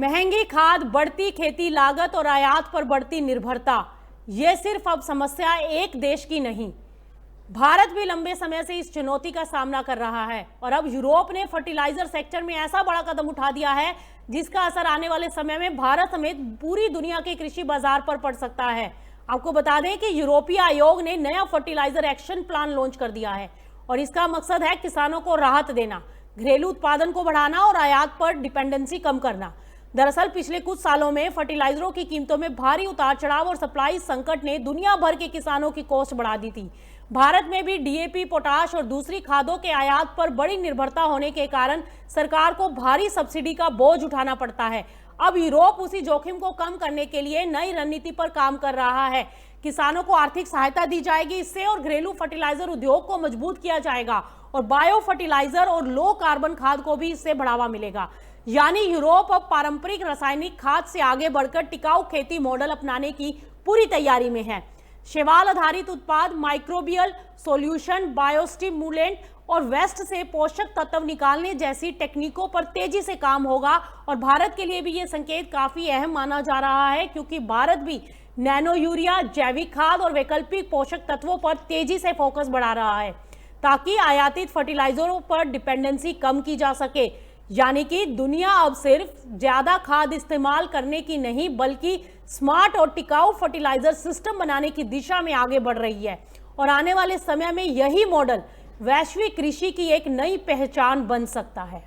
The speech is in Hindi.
महंगी खाद, बढ़ती खेती लागत और आयात पर बढ़ती निर्भरता, ये सिर्फ अब समस्या एक देश की नहीं, भारत भी लंबे समय से इस चुनौती का सामना कर रहा है। और अब यूरोप ने फर्टिलाइजर सेक्टर में ऐसा बड़ा कदम उठा दिया है जिसका असर आने वाले समय में भारत समेत पूरी दुनिया के कृषि बाजार पर पड़ सकता है। आपको बता दें कि यूरोपीय आयोग ने नया फर्टिलाइजर एक्शन प्लान लॉन्च कर दिया है और इसका मकसद है किसानों को राहत देना, घरेलू उत्पादन को बढ़ाना और आयात पर डिपेंडेंसी कम करना। दरअसल पिछले कुछ सालों में फर्टिलाइजरों की कीमतों में भारी उतार चढ़ाव और सप्लाई संकट ने दुनिया भर के किसानों की कॉस्ट बढ़ा दी थी। भारत में भी डीएपी, पोटाश और दूसरी खादों के आयात पर बड़ी निर्भरता होने के कारण सरकार को भारी सब्सिडी का बोझ उठाना पड़ता है। अब यूरोप उसी जोखिम को कम करने के लिए नई रणनीति पर काम कर रहा है। किसानों को आर्थिक सहायता दी जाएगी इससे, और घरेलू फर्टिलाइजर उद्योग को मजबूत किया जाएगा और बायो फर्टिलाइजर और लो कार्बन खाद को भी इससे बढ़ावा मिलेगा। यानी यूरोप अब पारंपरिक रासायनिक खाद से आगे बढ़कर टिकाऊ खेती मॉडल अपनाने की पूरी तैयारी में है। शैवाल आधारित उत्पाद, माइक्रोबियल सॉल्यूशन, बायोस्टिमुलेंट और वेस्ट से पोषक तत्व निकालने जैसी टेक्निकों पर तेजी से काम होगा। और भारत के लिए भी ये संकेत काफी अहम माना जा रहा है, क्योंकि भारत भी नैनो यूरिया, जैविक खाद और वैकल्पिक पोषक तत्वों पर तेजी से फोकस बढ़ा रहा है ताकि आयातित फर्टिलाइजरों पर डिपेंडेंसी कम की जा सके। यानी कि दुनिया अब सिर्फ ज्यादा खाद इस्तेमाल करने की नहीं, बल्कि स्मार्ट और टिकाऊ फर्टिलाइजर सिस्टम बनाने की दिशा में आगे बढ़ रही है। और आने वाले समय में यही मॉडल वैश्विक कृषि की एक नई पहचान बन सकता है।